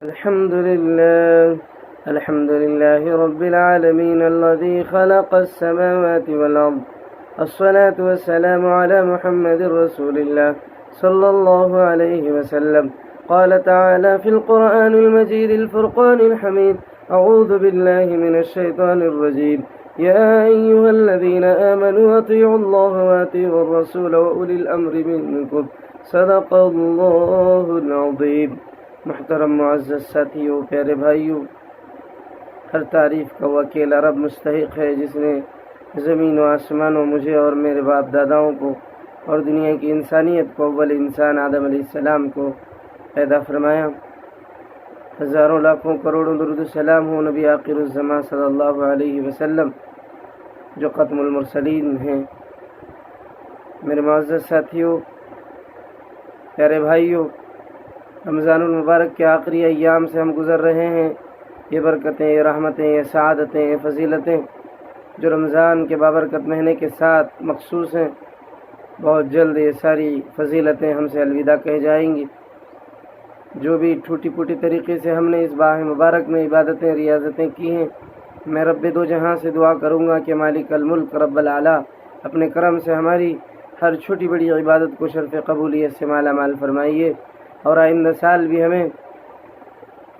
الحمد لله رب العالمين الذي خلق السماوات والأرض. الصلاة والسلام على محمد رسول الله صلى الله عليه وسلم. قال تعالى في القرآن المجيد الفرقان الحميد: أعوذ بالله من الشيطان الرجيم. يا أيها الذين آمنوا أطيعوا الله وأطيعوا الرسول وأولي الأمر منكم. صدق الله العظيم. محترم معزز ساتھیوں، پیارے بھائیوں، ہر تعریف کا وہ اکیلا رب مستحق ہے جس نے زمین و آسمانوں، مجھے اور میرے باپ داداؤں کو اور دنیا کی انسانیت کو، اول انسان آدم علیہ السلام کو پیدا فرمایا۔ ہزاروں لاکھوں کروڑوں درود و سلام ہو نبی آخر الزماں صلی اللہ علیہ وسلم جو ختم المرسلین ہیں۔ میرے معزز ساتھیوں، پیارے بھائیوں، رمضان المبارک کے آخری ایام سے ہم گزر رہے ہیں۔ یہ برکتیں، یہ رحمتیں، یہ سعادتیں، یہ فضیلتیں جو رمضان کے بابرکت مہینے کے ساتھ مخصوص ہیں، بہت جلد یہ ساری فضیلتیں ہم سے الوداع کہہ جائیں گی۔ جو بھی ٹوٹی پھوٹی طریقے سے ہم نے اس ماہ مبارک میں عبادتیں، ریاضتیں کی ہیں، میں رب دو جہاں سے دعا کروں گا کہ مالک الملک رب العلا اپنے کرم سے ہماری ہر چھوٹی بڑی عبادت کو شرف قبولیت سے مالا مال فرمائیے، اور آئندہ سال بھی ہمیں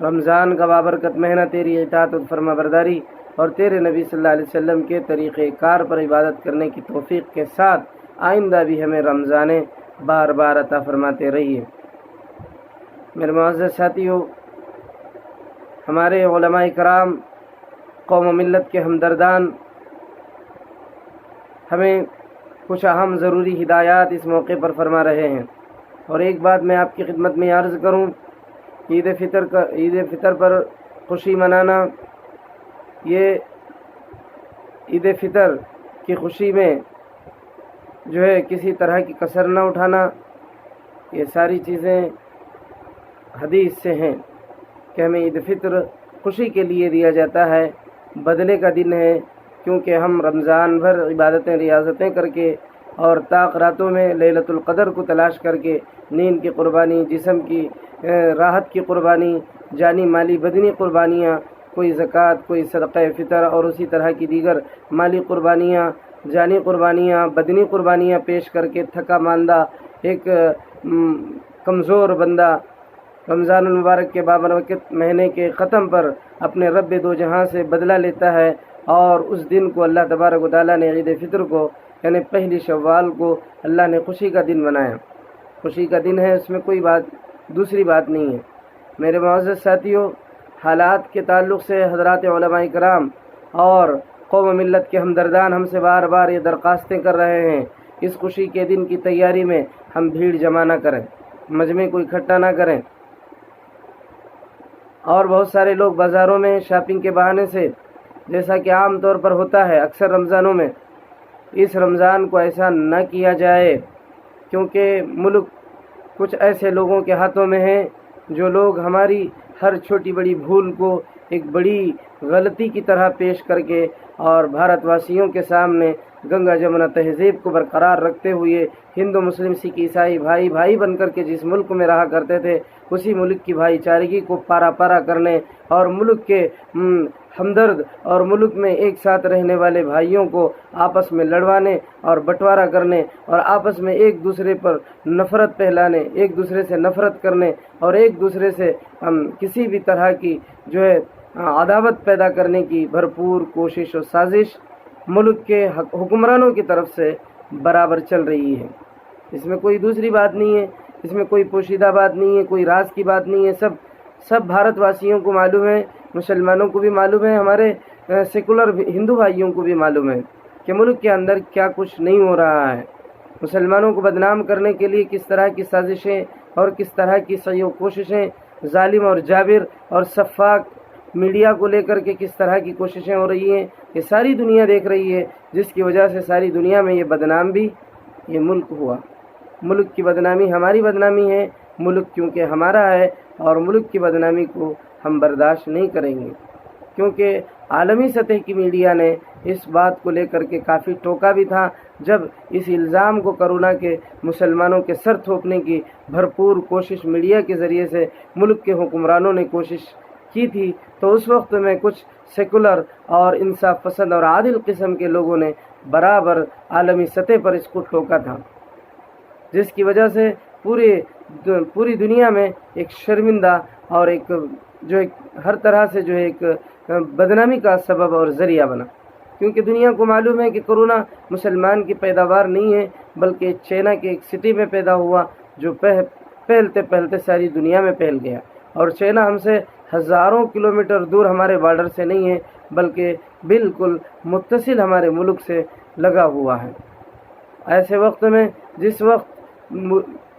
رمضان کا بابرکت مہینہ تیری اطاعت و فرما برداری اور تیرے نبی صلی اللہ علیہ وسلم کے طریقہ کار پر عبادت کرنے کی توفیق کے ساتھ آئندہ بھی ہمیں رمضان بار بار عطا فرماتے رہیے۔ میرے معزز ساتھیوں، ہمارے علماء کرام، قوم و ملت کے ہمدردان ہمیں کچھ اہم ضروری ہدایات اس موقع پر فرما رہے ہیں، اور ایک بات میں آپ کی خدمت میں عرض کروں، عید فطر پر خوشی منانا، یہ عید فطر کی خوشی میں جو ہے کسی طرح کی کسر نہ اٹھانا، یہ ساری چیزیں حدیث سے ہیں کہ ہمیں عید فطر خوشی کے لیے دیا جاتا ہے، بدلے کا دن ہے، کیونکہ ہم رمضان بھر عبادتیں، ریاضتیں کر کے اور طاق راتوں میں لیلۃ القدر کو تلاش کر کے نیند کی قربانی، جسم کی راحت کی قربانی، جانی مالی بدنی قربانیاں، کوئی زکوٰۃ، کوئی صدقہ فطر اور اسی طرح کی دیگر مالی قربانیاں، جانی قربانیاں، بدنی قربانیاں پیش کر کے تھکا ماندہ ایک کمزور بندہ رمضان المبارک کے بابرکت مہینے کے ختم پر اپنے رب دو جہاں سے بدلہ لیتا ہے، اور اس دن کو اللہ تبارک و تعالیٰ نے عید فطر کو یعنی پہلی شوال کو اللہ نے خوشی کا دن بنایا۔ خوشی کا دن ہے، اس میں کوئی دوسری بات نہیں ہے۔ میرے معزز ساتھیوں، حالات کے تعلق سے حضرات علماء کرام اور قوم و ملت کے ہمدردان ہم سے بار بار یہ درخواستیں کر رہے ہیں، اس خوشی کے دن کی تیاری میں ہم بھیڑ جمع نہ کریں، مجمع کو اکٹھا نہ کریں، اور بہت سارے لوگ بازاروں میں شاپنگ کے بہانے سے، جیسا کہ عام طور پر ہوتا ہے اکثر رمضانوں میں، اس رمضان کو ایسا نہ کیا جائے، کیونکہ ملک کچھ ایسے لوگوں کے ہاتھوں میں ہے جو لوگ ہماری ہر چھوٹی بڑی بھول کو ایک بڑی غلطی کی طرح پیش کر کے اور بھارت واسیوں کے سامنے گنگا جمنا تہذیب کو برقرار رکھتے ہوئے ہندو مسلم سکھ عیسائی بھائی بھائی بن کر کے جس ملک میں رہا کرتے تھے، اسی ملک کی بھائی چارگی کو پارا پارا کرنے اور ملک کے ہمدرد اور ملک میں ایک ساتھ رہنے والے بھائیوں کو آپس میں لڑوانے اور بٹوارا کرنے اور آپس میں ایک دوسرے پر نفرت پھیلانے، ایک دوسرے سے نفرت کرنے اور ایک دوسرے سے کسی بھی طرح کی جو ہے عداوت پیدا کرنے کی بھرپور کوشش و سازش ملک کے حکمرانوں کی طرف سے برابر چل رہی ہے۔ اس میں کوئی دوسری بات نہیں ہے، اس میں کوئی پوشیدہ بات نہیں ہے، کوئی راز کی بات نہیں ہے، سب بھارت واسیوں کو معلوم ہے، مسلمانوں کو بھی معلوم ہے، ہمارے سیکولر ہندو بھائیوں کو بھی معلوم ہے کہ ملک کے اندر کیا کچھ نہیں ہو رہا ہے۔ مسلمانوں کو بدنام کرنے کے لیے کس طرح کی سازشیں اور کس طرح کی سعی و کوششیں ظالم اور جابر اور سفاک میڈیا کو لے کر کے کس طرح کی کوششیں ہو رہی ہیں، یہ ساری دنیا دیکھ رہی ہے، جس کی وجہ سے ساری دنیا میں یہ بدنام بھی یہ ملک ہوا۔ ملک کی بدنامی ہماری بدنامی ہے، ملک کیونکہ ہمارا ہے، اور ملک کی بدنامی کو ہم برداشت نہیں کریں گے، کیونکہ عالمی سطح کی میڈیا نے اس بات کو لے کر کے کافی ٹوکا بھی تھا، جب اس الزام کو کرونا کے مسلمانوں کے سر تھوپنے کی بھرپور کوشش میڈیا کے ذریعے سے ملک کے حکمرانوں نے کوشش کی تھی، تو اس وقت میں کچھ سیکولر اور انصاف پسند اور عادل قسم کے لوگوں نے برابر عالمی سطح پر اس کو ٹھوکا تھا، جس کی وجہ سے پوری دنیا میں ایک شرمندہ اور ایک ہر طرح سے ایک بدنامی کا سبب اور ذریعہ بنا، کیونکہ دنیا کو معلوم ہے کہ کرونا مسلمان کی پیداوار نہیں ہے، بلکہ چائنا کے ایک سٹی میں پیدا ہوا جو پھیلتے ساری دنیا میں پھیل گیا، اور چائنا ہم سے ہزاروں کلومیٹر دور ہمارے بارڈر سے نہیں ہے، بلکہ بالکل متصل ہمارے ملک سے لگا ہوا ہے۔ ایسے وقت میں جس وقت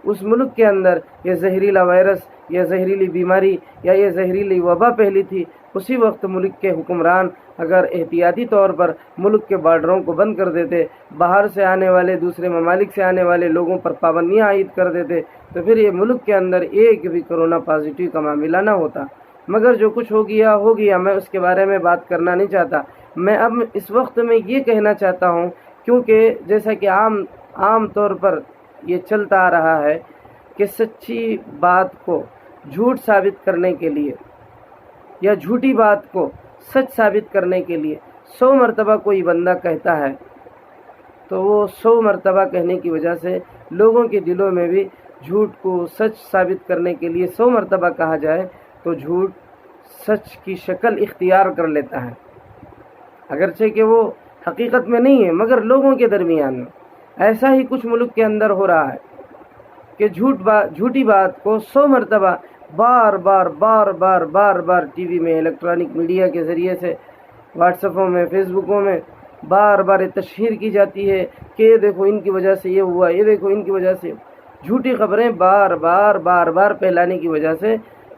اس ملک کے اندر یہ زہریلا وائرس یا زہریلی بیماری یا یہ زہریلی وبا پھیلی تھی، اسی وقت ملک کے حکمران اگر احتیاطی طور پر ملک کے بارڈروں کو بند کر دیتے، باہر سے آنے والے دوسرے ممالک سے آنے والے لوگوں پر پابندیاں عائد کر دیتے، تو پھر یہ ملک کے اندر ایک بھی کرونا پازیٹیو کا معاملہ نہ ہوتا۔ مگر جو کچھ ہو گیا، میں اس کے بارے میں بات کرنا نہیں چاہتا۔ میں اب اس وقت میں یہ کہنا چاہتا ہوں، کیونکہ جیسا کہ عام طور پر یہ چلتا آ رہا ہے کہ سچی بات کو جھوٹ ثابت کرنے کے لیے یا جھوٹی بات کو سچ ثابت کرنے کے لیے 100 مرتبہ کوئی بندہ کہتا ہے، تو وہ 100 مرتبہ کہنے کی وجہ سے لوگوں کے دلوں میں بھی جھوٹ کو سچ ثابت کرنے کے لیے 100 مرتبہ کہا جائے تو جھوٹ سچ کی شکل اختیار کر لیتا ہے، اگرچہ کہ وہ حقیقت میں نہیں ہے، مگر لوگوں کے درمیان میں ایسا ہی کچھ ملک کے اندر ہو رہا ہے کہ جھوٹی بات کو 100 مرتبہ بار بار ٹی وی میں، الیکٹرانک میڈیا کے ذریعے سے، واٹس ایپوں میں، فیس بکوں میں بار تشہیر کی جاتی ہے کہ یہ دیکھو ان کی وجہ سے یہ ہوا، یہ دیکھو ان کی وجہ سے۔ جھوٹی خبریں بار بار پھیلانے کی وجہ سے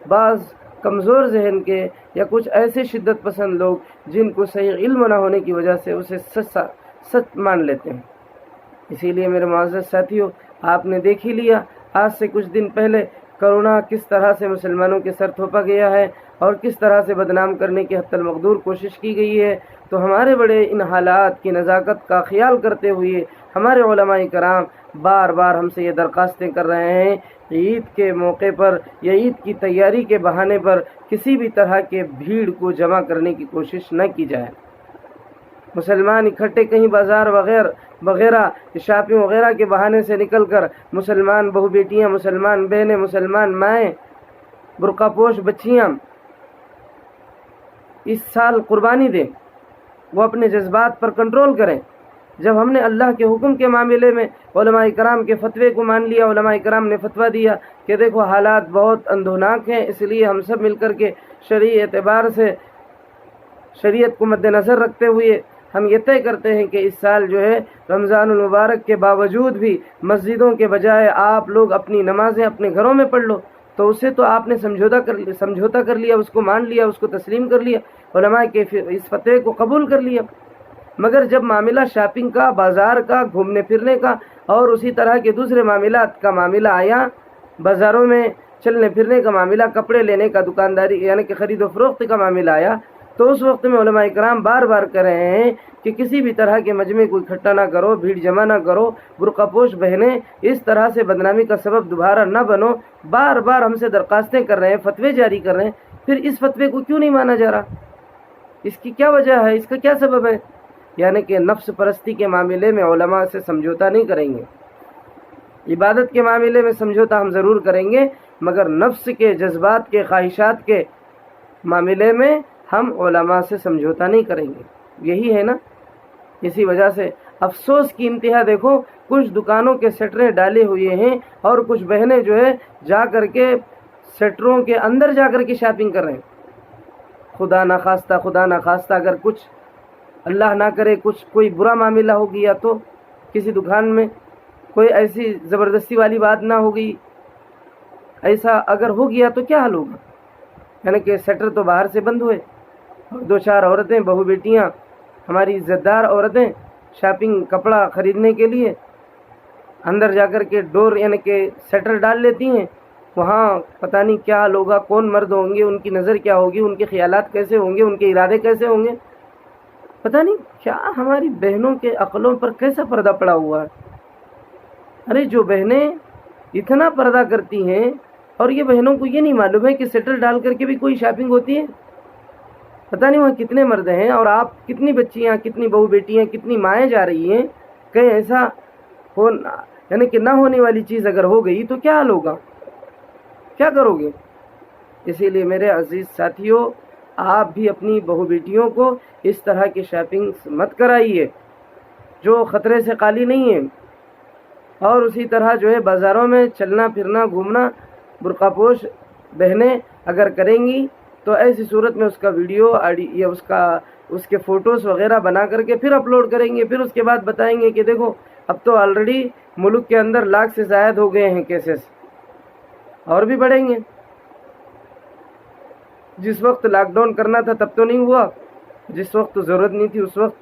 بعض کمزور ذہن کے یا کچھ ایسے شدت پسند لوگ جن کو صحیح علم نہ ہونے کی وجہ سے اسے سچ مان لیتے ہیں۔ اسی لیے میرے معزز ساتھیوں، آپ نے دیکھ ہی لیا آج سے کچھ دن پہلے کرونا کس طرح سے مسلمانوں کے سر تھوپا گیا ہے اور کس طرح سے بدنام کرنے کی حتی المقدور کوشش کی گئی ہے۔ تو ہمارے بڑے ان حالات کی نزاکت کا خیال کرتے ہوئے ہمارے علماء کرام بار ہم سے یہ درخواستیں کر رہے ہیں، عید کے موقع پر یا عید کی تیاری کے بہانے پر کسی بھی طرح کے بھیڑ کو جمع کرنے کی کوشش نہ کی جائے۔ مسلمان اکٹھے کہیں بازار وغیرہ شاپنگ وغیرہ کے بہانے سے نکل کر مسلمان بہو بیٹیاں، مسلمان بہنیں، مسلمان مائیں، برقع پوش بچیاں اس سال قربانی دیں، وہ اپنے جذبات پر کنٹرول کریں۔ جب ہم نے اللہ کے حکم کے معاملے میں علماء کرام کے فتوے کو مان لیا، علماء کرام نے فتویٰ دیا کہ دیکھو حالات بہت اندھوناک ہیں، اس لیے ہم سب مل کر کے شرعی اعتبار سے شریعت کو مد نظر رکھتے ہوئے ہم یہ طے کرتے ہیں کہ اس سال رمضان المبارک کے باوجود بھی مسجدوں کے بجائے آپ لوگ اپنی نمازیں اپنے گھروں میں پڑھ لو، تو اسے تو آپ نے سمجھوتا کر لیا، اس کو مان لیا، اس کو تسلیم کر لیا، علماء کے اس فتوے کو قبول کر لیا۔ مگر جب معاملہ شاپنگ کا، بازار کا، گھومنے پھرنے کا اور اسی طرح کے دوسرے معاملات کا معاملہ آیا، بازاروں میں چلنے پھرنے کا معاملہ، کپڑے لینے کا، دکانداری یعنی کہ خرید و فروخت کا معاملہ آیا، تو اس وقت میں علماء کرام بار کہہ رہے ہیں کہ کسی بھی طرح کے مجمع کو اکٹھا نہ کرو، بھیڑ جمع نہ کرو، برقع پوش بہنیں اس طرح سے بدنامی کا سبب دوبارہ نہ بنو۔ بار ہم سے درخواستیں کر رہے ہیں، فتوے جاری کر رہے ہیں، پھر اس فتوے کو کیوں نہیں مانا جا رہا؟ اس کی کیا وجہ ہے؟ اس کا کیا سبب ہے؟ یعنی کہ نفس پرستی کے معاملے میں علماء سے سمجھوتا نہیں کریں گے، عبادت کے معاملے میں سمجھوتا ہم ضرور کریں گے، مگر نفس کے جذبات کے خواہشات کے معاملے میں ہم علماء سے سمجھوتا نہیں کریں گے۔ یہی ہے نا، اسی وجہ سے افسوس کی انتہا دیکھو، کچھ دکانوں کے شٹریں ڈالے ہوئے ہیں اور کچھ بہنیں جا کر کے شٹروں کے اندر جا کر کے شاپنگ کر رہے ہیں۔ خدا نخواستہ اگر کچھ اللہ نہ کرے کوئی برا معاملہ ہو گیا تو کسی دکان میں کوئی ایسی زبردستی والی بات نہ ہو گئی، ایسا اگر ہو گیا تو کیا حل ہوگا؟ یعنی کہ شٹر تو باہر سے بند ہوئے، دو چار عورتیں، بہو بیٹیاں، ہماری عزت دار عورتیں شاپنگ کپڑا خریدنے کے لیے اندر جا کر کے ڈور یعنی کہ شٹر ڈال لیتی ہیں۔ وہاں پتہ نہیں کیا حال ہوگا، کون مرد ہوں گے، ان کی نظر کیا ہوگی، ان کے خیالات کیسے ہوں گے، ان کے ارادے کیسے ہوں گے۔ پتہ نہیں کیا ہماری بہنوں کے عقلوں پر کیسا پردہ پڑا ہوا ہے. ارے جو بہنیں اتنا پردہ کرتی ہیں اور یہ بہنوں کو یہ نہیں معلوم ہے کہ سیٹل ڈال کر کے بھی کوئی شاپنگ ہوتی ہے. پتہ نہیں وہاں کتنے مرد ہیں اور آپ کتنی بچیاں، کتنی بہو بیٹیاں، کتنی مائیں جا رہی ہیں. کہیں ایسا ہو یعنی کہ نہ ہونے والی چیز اگر ہو گئی تو کیا حال ہوگا، کیا کرو گے؟ اسی لیے میرے عزیز ساتھیوں، آپ بھی اپنی بہو بیٹیوں کو اس طرح کی شاپنگ مت کرائیے جو خطرے سے خالی نہیں ہے. اور اسی طرح جو ہے بازاروں میں چلنا پھرنا گھومنا برقع پوش بہنیں اگر کریں گی تو ایسی صورت میں اس کا ویڈیو یا اس کے فوٹوز وغیرہ بنا کر کے پھر اپلوڈ کریں گے. پھر اس کے بعد بتائیں گے کہ دیکھو اب تو آلریڈی ملک کے اندر 1 لاکھ سے زائد ہو گئے ہیں کیسز، اور بھی بڑھیں گے. جس وقت لاک ڈاؤن کرنا تھا تب تو نہیں ہوا، جس وقت تو ضرورت نہیں تھی اس وقت.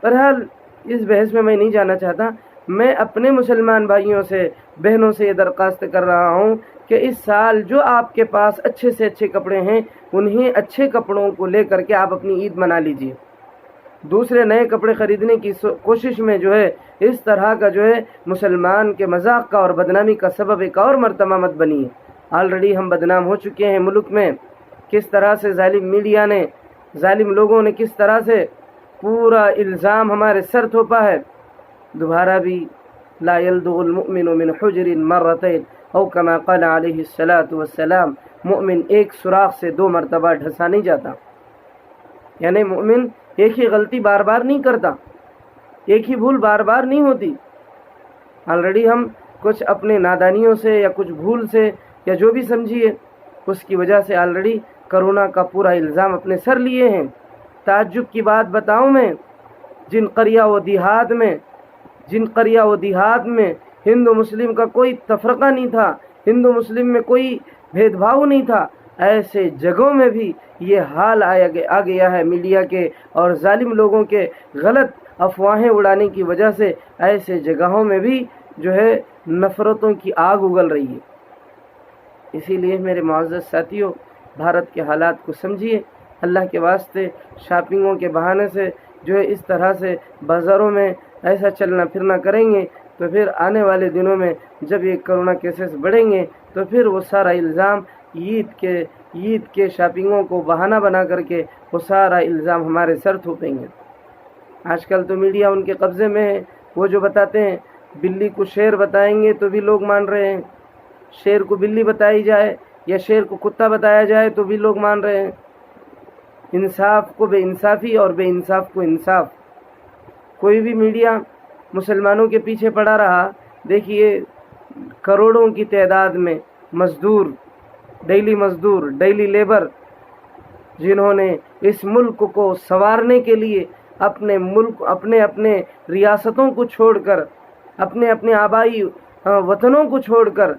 بہرحال اس بحث میں نہیں جانا چاہتا. میں اپنے مسلمان بھائیوں سے بہنوں سے یہ درخواست کر رہا ہوں کہ اس سال جو آپ کے پاس اچھے سے اچھے کپڑے ہیں انہیں اچھے کپڑوں کو لے کر کے آپ اپنی عید منا لیجئے. دوسرے نئے کپڑے خریدنے کی کوشش میں جو ہے اس طرح کا جو ہے مسلمان کے مذاق کا اور بدنامی کا سبب ایک اور مرتبہ مت بنیے. آلریڈی ہم بدنام ہو چکے ہیں ملک میں. کس طرح سے ظالم میڈیا نے، ظالم لوگوں نے کس طرح سے پورا الزام ہمارے سر تھوپا ہے. دوبارہ بھی لا يلدغ المؤمن من حجر مرتين او كما قال علیہ الصلاۃ والسلام، مومن ایک سوراخ سے 2 مرتبہ ڈھسا نہیں جاتا. یعنی مومن ایک ہی غلطی بار بار نہیں کرتا، ایک ہی بھول بار بار نہیں ہوتی. آلریڈی ہم کچھ اپنے نادانیوں سے یا کچھ بھول سے یا جو بھی سمجھیے اس کی وجہ سے آلریڈی کرونا کا پورا الزام اپنے سر لیے ہیں. تعجب کی بات بتاؤں میں، جن قریہ و دیہات میں ہندو مسلم کا کوئی تفرقہ نہیں تھا، ہندو مسلم میں کوئی بھید بھاؤ نہیں تھا، ایسے جگہوں میں بھی یہ حال آ گیا ہے میڈیا کے اور ظالم لوگوں کے غلط افواہیں اڑانے کی وجہ سے. ایسے جگہوں میں بھی جو ہے نفرتوں کی آگ اگل رہی ہے. اسی لیے میرے معزز ساتھیوں، بھارت کے حالات کو سمجھیے. اللہ کے واسطے شاپنگوں کے بہانے سے جو ہے اس طرح سے بازاروں میں ایسا چلنا پھرنا کریں گے تو پھر آنے والے دنوں میں جب یہ کرونا کیسز بڑھیں گے تو پھر وہ سارا الزام عید کے شاپنگوں کو بہانہ بنا کر کے وہ سارا الزام ہمارے سر تھوپیں گے. آج کل تو میڈیا ان کے قبضے میں ہے. وہ جو بتاتے ہیں بلی کو شیر بتائیں گے تو بھی لوگ مان رہے ہیں، شیر کو بلی بتائی جائے یا شیر کو کتا بتایا جائے تو بھی لوگ مان رہے ہیں. انصاف کو بے انصافی اور بے انصاف کو انصاف. کوئی بھی میڈیا مسلمانوں کے پیچھے پڑا رہا. دیکھیے کروڑوں کی تعداد میں مزدور، ڈیلی لیبر، جنہوں نے اس ملک کو سنوارنے کے لیے اپنے ریاستوں کو چھوڑ کر، اپنے آبائی وطنوں کو چھوڑ کر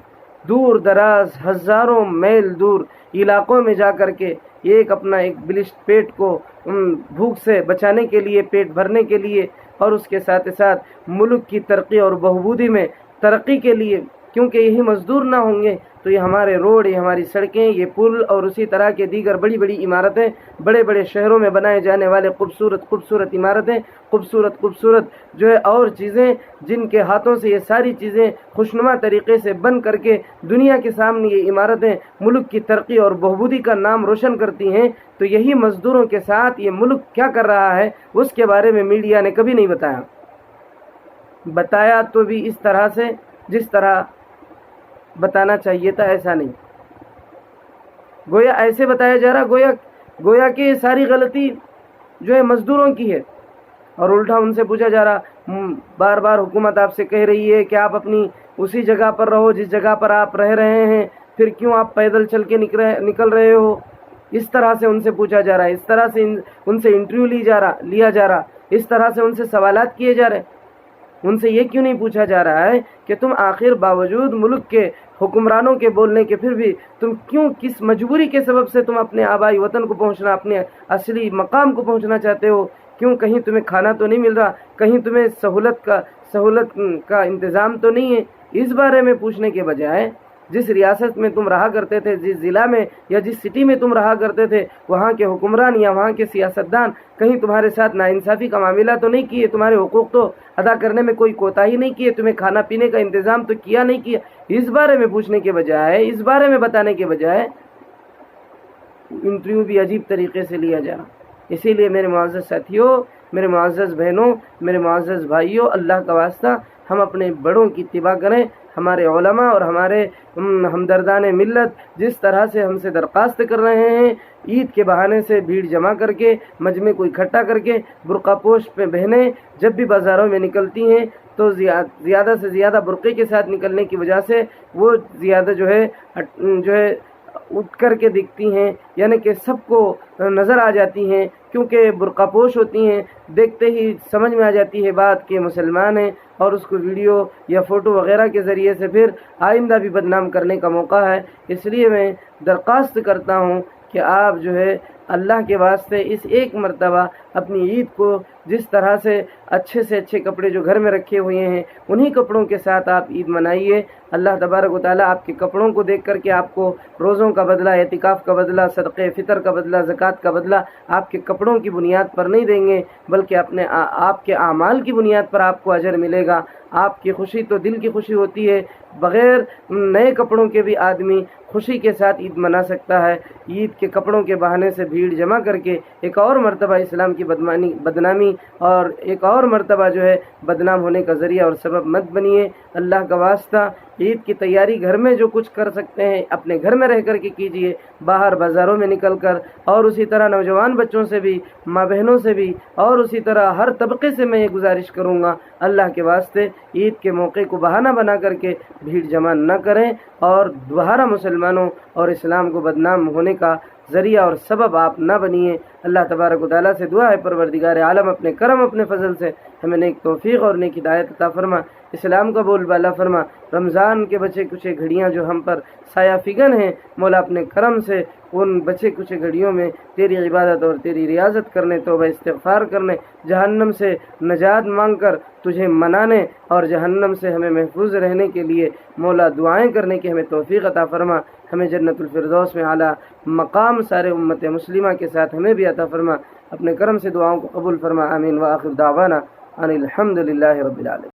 دور دراز ہزاروں میل دور علاقوں میں جا کر کے اپنا بلشت پیٹ کو بھوک سے بچانے کے لیے، پیٹ بھرنے کے لیے اور اس کے ساتھ ساتھ ملک کی ترقی اور بہبودی میں ترقی کے لیے، کیونکہ یہی مزدور نہ ہوں گے تو یہ ہمارے روڈ، یہ ہماری سڑکیں، یہ پل اور اسی طرح کے دیگر بڑی بڑی عمارتیں، بڑے بڑے شہروں میں بنائے جانے والے خوبصورت عمارتیں، خوبصورت جو ہے اور چیزیں، جن کے ہاتھوں سے یہ ساری چیزیں خوشنما طریقے سے بن کر کے دنیا کے سامنے یہ عمارتیں ملک کی ترقی اور بہبودی کا نام روشن کرتی ہیں، تو یہی مزدوروں کے ساتھ یہ ملک کیا کر رہا ہے اس کے بارے میں میڈیا نے کبھی نہیں بتایا تو بھی اس طرح سے جس طرح بتانا چاہیے تھا ایسا نہیں. گویا ایسے بتایا جا رہا گویا کہ ساری غلطی جو ہے مزدوروں کی ہے، اور الٹا ان سے پوچھا جا رہا بار بار حکومت آپ سے کہہ رہی ہے کہ آپ اپنی اسی جگہ پر رہو جس جگہ پر آپ رہ رہے ہیں، پھر کیوں آپ پیدل چل کے نکل رہے ہو. اس طرح سے ان سے پوچھا جا رہا ہے، اس طرح سے ان سے انٹرویو لیا جا رہا، اس طرح سے ان سے سوالات کیے جا رہے. ان سے یہ کیوں نہیں پوچھا جا رہا ہے کہ تم آخر باوجود ملک کے حکمرانوں کے بولنے کے پھر بھی تم کیوں، کس مجبوری کے سبب سے تم اپنے آبائی وطن کو پہنچنا، اپنے اصلی مقام کو پہنچنا چاہتے ہو؟ کیوں کہیں تمہیں کھانا تو نہیں مل رہا، کہیں تمہیں سہولت کا انتظام تو نہیں ہے؟ اس بارے میں پوچھنے کے بجائے جس ریاست میں تم رہا کرتے تھے، جس ضلع میں یا جس سٹی میں تم رہا کرتے تھے، وہاں کے حکمران یا وہاں کے سیاستدان کہیں تمہارے ساتھ ناانصافی کا معاملہ تو نہیں کیے؟ تمہارے حقوق تو ادا کرنے میں کوئی کوتاہی نہیں کیے؟ تمہیں کھانا پینے کا انتظام تو کیا نہیں کیا؟ اس بارے میں پوچھنے کے بجائے، اس بارے میں بتانے کے بجائے انٹرویو بھی عجیب طریقے سے لیا جا رہا۔ اسی لیے میرے معزز ساتھیوں، میرے معزز بہنوں، میرے معزز بھائیوں، اللہ کا واسطہ ہم اپنے بڑوں کی اتباع کریں۔ ہمارے علماء اور ہمارے ہمدردان ملت جس طرح سے ہم سے درخواست کر رہے ہیں، عید کے بہانے سے بھیڑ جمع کر کے، مجمع کو اکٹھا کر کے، برقع پوش پہ بہنیں جب بھی بازاروں میں نکلتی ہیں تو زیادہ سے زیادہ برقعے کے ساتھ نکلنے کی وجہ سے وہ زیادہ جو ہے اٹھ کر کے دکھتی ہیں، یعنی کہ سب کو نظر آ جاتی ہیں، کیونکہ برقع پوش ہوتی ہیں۔ دیکھتے ہی سمجھ میں آ جاتی ہے بات کہ مسلمان ہیں، اور اس کو ویڈیو یا فوٹو وغیرہ کے ذریعے سے پھر آئندہ بھی بدنام کرنے کا موقع ہے۔ اس لیے میں درخواست کرتا ہوں کہ آپ جو ہے اللہ کے واسطے اس ایک مرتبہ اپنی عید کو جس طرح سے اچھے کپڑے جو گھر میں رکھے ہوئے ہیں انہی کپڑوں کے ساتھ آپ عید منائیے۔ اللہ تبارک و تعالیٰ آپ کے کپڑوں کو دیکھ کر کے آپ کو روزوں کا بدلہ، اعتکاف کا بدلہ، صدقے فطر کا بدلہ، زکوٰۃ کا بدلہ آپ کے کپڑوں کی بنیاد پر نہیں دیں گے، بلکہ آپ کے اعمال کی بنیاد پر آپ کو اجر ملے گا۔ آپ کی خوشی تو دل کی خوشی ہوتی ہے، بغیر نئے کپڑوں کے بھی آدمی خوشی کے ساتھ عید منا سکتا ہے۔ عید کے کپڑوں کے بہانے سے بھیڑ جمع کر کے ایک اور مرتبہ اسلام کی بدنامی اور ایک اور مرتبہ جو ہے بدنام ہونے کا ذریعہ اور سبب مت بنیے۔ اللہ کا واسطہ عید کی تیاری گھر میں جو کچھ کر سکتے ہیں اپنے گھر میں رہ کر کے کیجیے، باہر بازاروں میں نکل کر، اور اسی طرح نوجوان بچوں سے بھی، ماں بہنوں سے بھی، اور اسی طرح ہر طبقے سے میں یہ گزارش کروں گا، اللہ کے واسطے عید کے موقع کو بہانہ بنا کر کے بھیڑ جمع نہ کریں، اور دوبارہ مسلمانوں اور اسلام کو بدنام ہونے کا ذریعہ اور سبب آپ نہ بنیے۔ اللہ تبارک و تعالیٰ سے دعا ہے پروردگار عالم اپنے کرم، اپنے فضل سے ہمیں نیک توفیق اور نیک ہدایت عطا فرما، اسلام کا بول بالا فرما۔ رمضان کے بچے کچھ گھڑیاں جو ہم پر سایہ فگن ہیں، مولا اپنے کرم سے ان بچے کچھ گھڑیوں میں تیری عبادت اور تیری ریاضت کرنے، توبہ استغفار کرنے، جہنم سے نجات مانگ کر تجھے منانے اور جہنم سے ہمیں محفوظ رہنے کے لیے مولا دعائیں کرنے کی ہمیں توفیق عطا فرما۔ ہمیں جنت الفردوس میں اعلیٰ مقام سارے امت مسلمہ کے ساتھ ہمیں بھی عطا فرما، اپنے کرم سے دعاؤں کو قبول فرما۔ آمین وآخر دعوانا ان الحمد للہ رب العالمین۔